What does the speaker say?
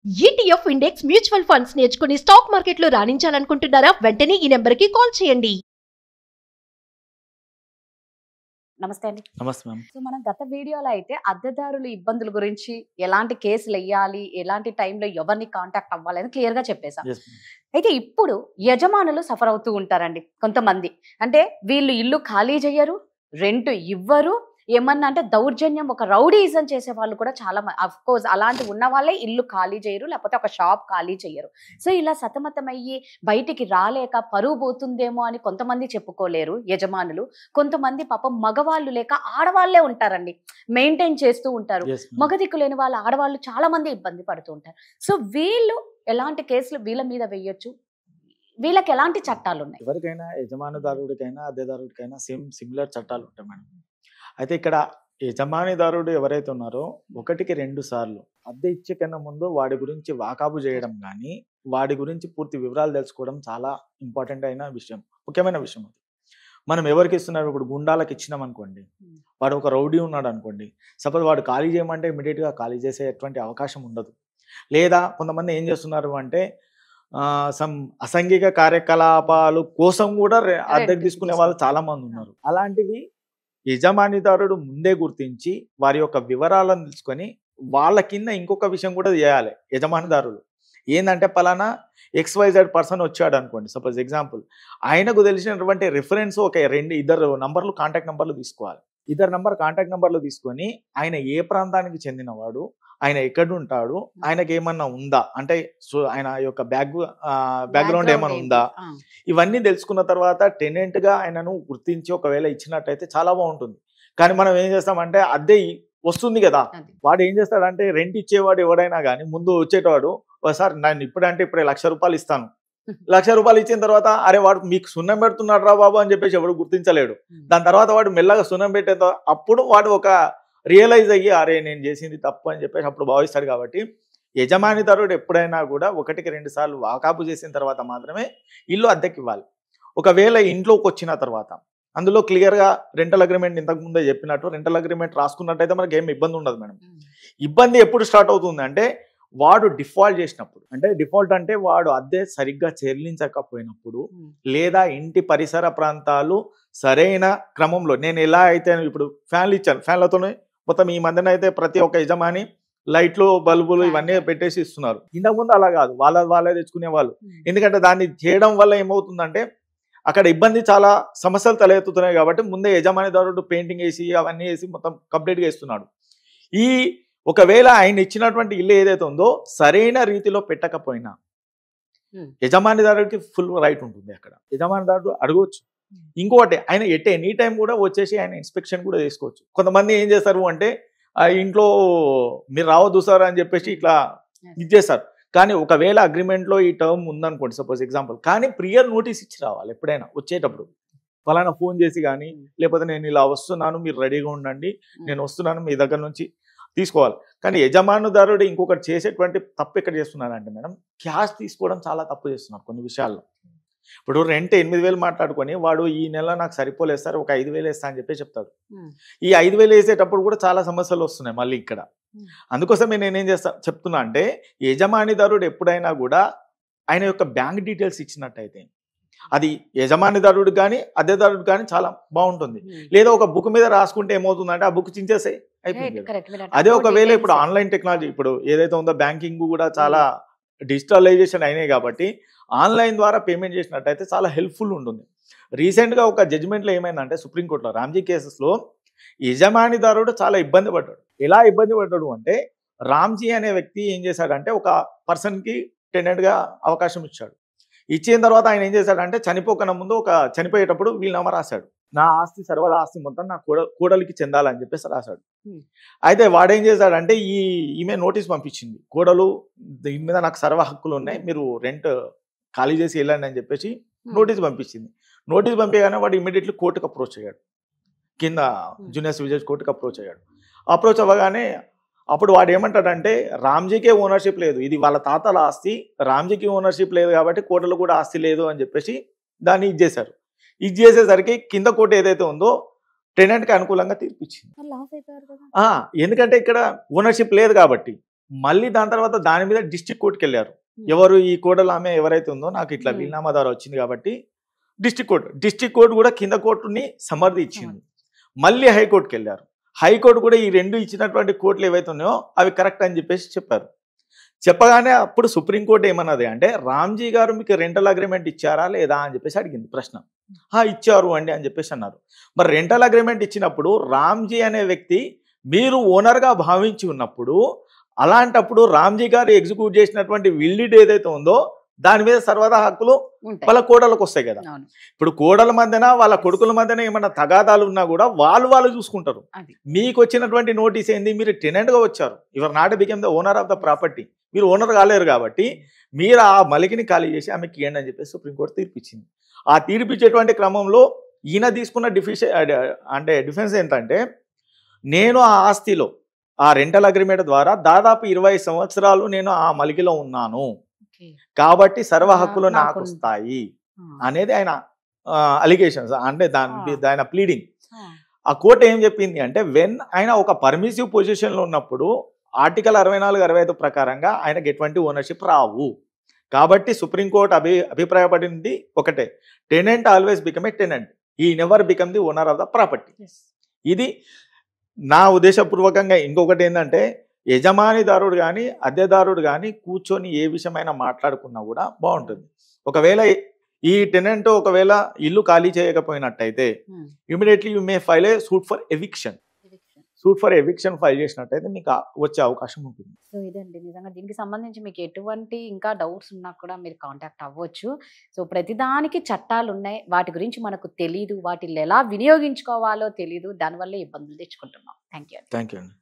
ETF index mutual funds నేర్చుకుని stock మార్కెట్లో రాణించాలనుకుంటున్నారా? వెంటనే ఈ నెంబర్కి కాల్ చేయండి. నమస్తే అండి. నమస్తే మ్యామ్. సో మనం గత వీడియోలో అయితే అద్దెదారుల ఇబ్బందుల గురించి, ఎలాంటి కేసులు వేయాలి, ఎలాంటి టైంలో ఎవరిని కాంటాక్ట్ అవ్వాలి అని క్లియర్ గా చెప్పేశాం. Yes, ma'am. అయితే ఇప్పుడు యజమానులు సఫర్ అవుతూ ఉంటారండి కొంతమంది. అంటే వీళ్ళు ఇల్లు ఖాళీ చేయరు, రెంట్ ఇవ్వరు, ఏమన్నా అంటే దౌర్జన్యం, ఒక రౌడీజం చేసే వాళ్ళు కూడా చాలా అఫ్ కోర్స్ అలాంటి ఉన్న వాళ్ళే ఇల్లు ఖాళీ చేయరు, లేకపోతే ఒక షాప్ ఖాళీ చేయరు. సో ఇలా సతమతమయ్యి బయటికి రాలేక పరువు పోతుందేమో అని కొంతమంది చెప్పుకోలేరు యజమానులు. కొంతమంది పాపం మగవాళ్ళు లేక ఆడవాళ్లే ఉంటారండి, మెయింటైన్ చేస్తూ ఉంటారు. Yes, ma'am. మగదిక్కు లేని వాళ్ళ ఆడవాళ్ళు చాలా మంది ఇబ్బంది పడుతూ ఉంటారు. సో వీళ్ళు ఎలాంటి కేసులు వీళ్ళ మీద వేయొచ్చు, వీళ్ళకి ఎలాంటి చట్టాలు ఉన్నాయి? ఎవరికైనా యజమానిదారుడికైనా అద్దెదారుడికైనా సిమిలర్ చట్టాలు ఉంటాయి మేడం. అయితే ఇక్కడ యజమానిదారుడు ఎవరైతే ఉన్నారో ఒకటికి 2 సార్లు అద్దె ఇచ్చే కన్నా ముందు వాడి గురించి వాకాబు చేయడం కానీ, వాడి గురించి పూర్తి వివరాలు తెలుసుకోవడం చాలా ఇంపార్టెంట్ అయిన విషయం, ముఖ్యమైన విషయం. అది మనం ఎవరికి ఇస్తున్నారు, ఇప్పుడు గుండాలకు ఇచ్చినాం అనుకోండి, వాడు ఒక రౌడీ ఉన్నాడు అనుకోండి, సపోజ్ వాడు ఖాళీ చేయమంటే ఇమీడియట్గా ఖాళీ చేసేటువంటి అవకాశం ఉండదు. లేదా కొంతమంది ఏం చేస్తున్నారు అంటే సమ్ అసాంఘిక కార్యకలాపాలు కోసం కూడా అద్దెకు తీసుకునే వాళ్ళు చాలా మంది ఉన్నారు. అలాంటివి యజమానిదారుడు ముందే గుర్తించి వారి యొక్క వివరాలను తెలుసుకొని వాళ్ళ కింద ఇంకొక విషయం కూడా చేయాలి. యజమానిదారుడు ఏంటంటే పలానా XYZ పర్సన్ వచ్చాడు అనుకోండి, సపోజ్ ఎగ్జాంపుల్, ఆయనకు తెలిసినటువంటి రిఫరెన్స్ ఒక 2-2 నంబర్లు కాంటాక్ట్ నెంబర్లు తీసుకోవాలి. 2 కాంటాక్ట్ నెంబర్లు తీసుకొని ఆయన ఏ ప్రాంతానికి చెందినవాడు, ఆయన ఎక్కడుంటాడు, ఆయనకి ఏమన్నా ఉందా అంటే ఆయన యొక్క బ్యాక్గ్రౌండ్ ఏమైనా ఉందా, ఇవన్నీ తెలుసుకున్న తర్వాత టెనెంట్ గా ఆయనను గుర్తించి ఒకవేళ ఇచ్చినట్టయితే చాలా బాగుంటుంది. కానీ మనం ఏం చేస్తామంటే అద్దె వస్తుంది కదా, వాడు ఏం చేస్తాడంటే రెంట్ ఇచ్చేవాడు ఎవడైనా కానీ ముందు వచ్చేటవాడు, సార్ నేను ఇప్పుడంటే ఇప్పుడే ₹1,00,000 ఇస్తాను, ₹1,00,000 ఇచ్చిన తర్వాత అరే వాడు మీకు సున్నం పెడుతున్నాడు రా బాబు అని చెప్పేసి ఎవడు గుర్తించలేడు. దాని తర్వాత వాడు మెల్లగా సున్నం పెట్టే అప్పుడు వాడు ఒక రియలైజ్ అయ్యి అరే నేను చేసింది తప్పు అని చెప్పేసి అప్పుడు భావిస్తాడు. కాబట్టి యజమానిదారుడు ఎప్పుడైనా కూడా 1-2 సార్లు వాకాపు చేసిన తర్వాత మాత్రమే ఇల్లు అద్దెకి ఇవ్వాలి. ఒకవేళ ఇంట్లోకి వచ్చిన తర్వాత అందులో క్లియర్గా రెంటల్ అగ్రిమెంట్ ఇంతకు ముందే చెప్పినట్టు రెంటల్ అగ్రిమెంట్ రాసుకున్నట్టయితే మనకి ఏం ఇబ్బంది ఉండదు మేడం. ఇబ్బంది ఎప్పుడు స్టార్ట్ అవుతుంది అంటే వాడు డిఫాల్ట్ చేసినప్పుడు, అంటే డిఫాల్ట్ అంటే వాడు అద్దె సరిగ్గా చెల్లించకపోయినప్పుడు, లేదా ఇంటి పరిసర ప్రాంతాలు సరైన క్రమంలో, నేను ఎలా అయితే ఇప్పుడు ఫ్యాన్లు ఇచ్చాను, ఫ్యాన్లతోనే మొత్తం ఈ మధ్యన అయితే ప్రతి ఒక్క యజమాని లైట్లు బల్బులు ఇవన్నీ పెట్టేసి ఇస్తున్నారు. ఇంతకుముందు అలా కాదు, వాళ్ళే తెచ్చుకునే వాళ్ళు. ఎందుకంటే దాన్ని చేయడం వల్ల ఏమవుతుందంటే అక్కడ ఇబ్బంది, చాలా సమస్యలు తలెత్తుతున్నాయి. కాబట్టి ముందే యజమానిదారుడు పెయింటింగ్ వేసి అవన్నీ వేసి మొత్తం కంప్లీట్గా ఇస్తున్నాడు. ఈ ఒకవేళ ఆయన ఇచ్చినటువంటి ఇల్లు ఏదైతే ఉందో సరైన రీతిలో పెట్టకపోయినా యజమానిదారుడికి ఫుల్ రైట్ ఉంటుంది. అక్కడ యజమానిదారుడు అడగవచ్చు. ఇంకోటి ఆయన ఎనీ టైం కూడా వచ్చేసి ఆయన ఇన్స్పెక్షన్ కూడా చేసుకోవచ్చు. కొంతమంది ఏం చేస్తారు అంటే ఆ ఇంట్లో మీరు రావద్దు సార్ అని చెప్పేసి ఇట్లా ఇచ్చేస్తారు. కానీ ఒకవేళ అగ్రిమెంట్లో ఈ టర్మ్ ఉందనుకోండి, సపోజ్ ఎగ్జాంపుల్, కానీ ప్రియర్ నోటీస్ ఇచ్చి రావాలి. ఎప్పుడైనా వచ్చేటప్పుడు ఫలానా ఫోన్ చేసి కానీ, లేకపోతే నేను ఇలా వస్తున్నాను మీరు రెడీగా ఉండండి, నేను వస్తున్నాను మీ దగ్గర నుంచి తీసుకోవాలి. కానీ యజమానుదారుడు ఇంకొకటి చేసేటువంటి తప్పు ఎక్కడ చేస్తున్నారంటే మేడం, క్యాష్ తీసుకోవడం చాలా తప్పు చేస్తున్నారు కొన్ని విషయాల్లో. ఇప్పుడు రెంట్ 8,000 మాట్లాడుకొని వాడు ఈ నెల నాకు సరిపోలేదు సార్ ఒక 5,000 వేస్తా అని చెప్పి చెప్తాడు. ఈ 5,000 వేసేటప్పుడు కూడా చాలా సమస్యలు వస్తున్నాయి మళ్ళీ ఇక్కడ. అందుకోసమే నేనేం చెప్తున్నా అంటే యజమానిదారుడు ఎప్పుడైనా కూడా ఆయన యొక్క బ్యాంక్ డీటెయిల్స్ ఇచ్చినట్టయితే అది యజమానిదారుడు కానీ అద్దెదారుడు కానీ చాలా బాగుంటుంది. లేదా ఒక బుక్ మీద రాసుకుంటే ఏమవుతుందంటే ఆ బుక్ చించేసే అయిపోయింది. అదే ఒకవేళ ఇప్పుడు ఆన్లైన్ టెక్నాలజీ ఇప్పుడు ఏదైతే ఉందో బ్యాంకింగ్ కూడా చాలా డిజిటలైజేషన్ అయినాయి కాబట్టి ఆన్లైన్ ద్వారా పేమెంట్ చేసినట్టయితే చాలా హెల్ప్ఫుల్ ఉంటుంది. రీసెంట్గా ఒక జడ్జిమెంట్లో ఏమైందంటే సుప్రీంకోర్టులో రామ్జీ కేసెస్లో యజమానిదారుడు చాలా ఇబ్బంది పడ్డాడు. ఎలా ఇబ్బంది పడ్డాడు అంటే రామ్జీ అనే వ్యక్తి ఏం చేశాడంటే ఒక పర్సన్కి టెనెంట్గా అవకాశం ఇచ్చాడు. ఇచ్చిన తర్వాత ఆయన ఏం చేశాడంటే చనిపోకన్నా ముందు చనిపోయేటప్పుడు వీలునామా రాశాడు. నా ఆస్తి సర్వద ఆస్తి మొత్తం నా కోడలికి చెందాలని చెప్పేసి రాశాడు. అయితే వాడేం చేశాడంటే ఈమె నోటీస్ పంపించింది, కోడలు దీని మీద నాకు సర్వ హక్కులు ఉన్నాయి, మీరు రెంట్ ఖాళీ చేసి వెళ్ళండి అని చెప్పేసి నోటీస్ పంపించింది. నోటీస్ పంపించగానే వాడు ఇమీడియట్లీ కోర్టుకు అప్రోచ్ అయ్యాడు, కింద జూనియర్ సివిల్ జడ్జి కోర్టుకు అప్రోచ్ అయ్యాడు. అప్రోచ్ అవ్వగానే అప్పుడు వాడు ఏమంటాడంటే రామ్జీకే ఓనర్షిప్ లేదు, ఇది వాళ్ళ తాతల ఆస్తి, రామ్జీకి ఓనర్షిప్ లేదు కాబట్టి కోర్టులో కూడా ఆస్తి లేదు అని చెప్పేసి దాన్ని ఇచ్చేశారు. ఇచ్చేసేసరికి కింద కోర్టు ఏదైతే ఉందో టెనెంట్కి అనుకూలంగా తీర్పిచ్చింది. ఎందుకంటే ఇక్కడ ఓనర్షిప్ లేదు కాబట్టి మళ్ళీ దాని తర్వాత దాని మీద డిస్ట్రిక్ట్ కోర్టుకి వెళ్ళారు. ఎవరు ఈ కోడలు ఆమె ఎవరైతే ఉందో నాకు ఇట్లా వీలునామా ద్వారా వచ్చింది కాబట్టి డిస్ట్రిక్ట్ కోర్టు కూడా కింద కోర్టుని సమర్థించింది. మళ్ళీ హైకోర్టుకి వెళ్ళారు. హైకోర్టు కూడా ఈ రెండు ఇచ్చినటువంటి కోర్టులు ఏవైతే ఉన్నాయో అవి కరెక్ట్ అని చెప్పేసి చెప్పారు. చెప్పగానే అప్పుడు సుప్రీంకోర్టు ఏమన్నది అంటే రామ్జీ గారు మీకు రెంటల్ అగ్రిమెంట్ ఇచ్చారా లేదా అని చెప్పేసి అడిగింది ప్రశ్న. ఇచ్చారు అండి అని చెప్పేసి అన్నారు. మరి రెంటల్ అగ్రిమెంట్ ఇచ్చినప్పుడు రామ్జీ అనే వ్యక్తి మీరు ఓనర్గా భావించి ఉన్నప్పుడు అలాంటప్పుడు రామ్జీ గారు ఎగ్జిక్యూట్ చేసినటువంటి విల్లిడ్ ఏదైతే ఉందో దాని మీద సర్వదా హక్కులు వాళ్ళ కోడలకు వస్తాయి కదా. ఇప్పుడు కోడల మధ్యన వాళ్ళ కొడుకుల మధ్యన ఏమైనా తగాదాలు ఉన్నా కూడా వాళ్ళు చూసుకుంటారు. మీకు వచ్చినటువంటి నోటీస్ ఏంది, మీరు టెనెంట్గా వచ్చారు, your not become the owner of the property, మీరు ఓనర్ కాలేరు కాబట్టి మీరు ఆ మలికిని ఖాళీ చేసి ఆమెకి ఇవ్వండి అని చెప్పేసి సుప్రీంకోర్టు తీర్పిచ్చింది. ఆ తీర్పిచ్చేటువంటి క్రమంలో ఈయన తీసుకున్న డిఫెన్స్ ఏంటంటే నేను ఆ ఆస్తిలో ఆ రెంటల్ అగ్రిమెంట్ ద్వారా దాదాపు 20 సంవత్సరాలు నేను ఆ మలికిలో ఉన్నాను కాబట్టి సర్వ హక్కులు నాకు వస్తాయి అనేది ఆయన అలిగేషన్స్, అంటే ఆయన ప్లీడింగ్. ఆ కోర్టు ఏం చెప్పింది అంటే వెన్ ఆయన ఒక పర్మిసివ్ పొజిషన్ లో ఉన్నప్పుడు ఆర్టికల్ 64, 65 ప్రకారంగా ఆయనకి ఎటువంటి ఓనర్షిప్ రావు. కాబట్టి సుప్రీంకోర్టు అభిప్రాయపడింది ఒకటే, tenant always become a tenant, he never become the owner of the property. ఇది నా ఉద్దేశపూర్వకంగా. ఇంకొకటి ఏంటంటే యజమానిదారుడు కానీ అద్దెదారుడు కానీ కూర్చొని ఏ విషయమైనా మాట్లాడుకున్నా కూడా బాగుంటుంది. ఒకవేళ ఈ టెనెంట్ ఒకవేళ ఇల్లు ఖాళీ చేయకపోయినట్టయితే immediately you may file a suit for eviction file చేసినట్టయితే మీకు వచ్చే అవకాశం ఉంటుంది. సో ఇదండి, నిజంగా దీనికి సంబంధించి మీకు ఎటువంటి ఇంకా డౌట్స్ ఉన్నా కూడా మీరు కాంటాక్ట్ అవ్వచ్చు. సో ప్రతిదానికి చట్టాలు ఉన్నాయి, వాటి గురించి మనకు తెలీదు, వాటిని ఎలా వినియోగించుకోవాలో తెలీదు, దానివల్ల ఇబ్బందులు తెచ్చుకుంటున్నాం. Thank you. థ్యాంక్ యూ అండి.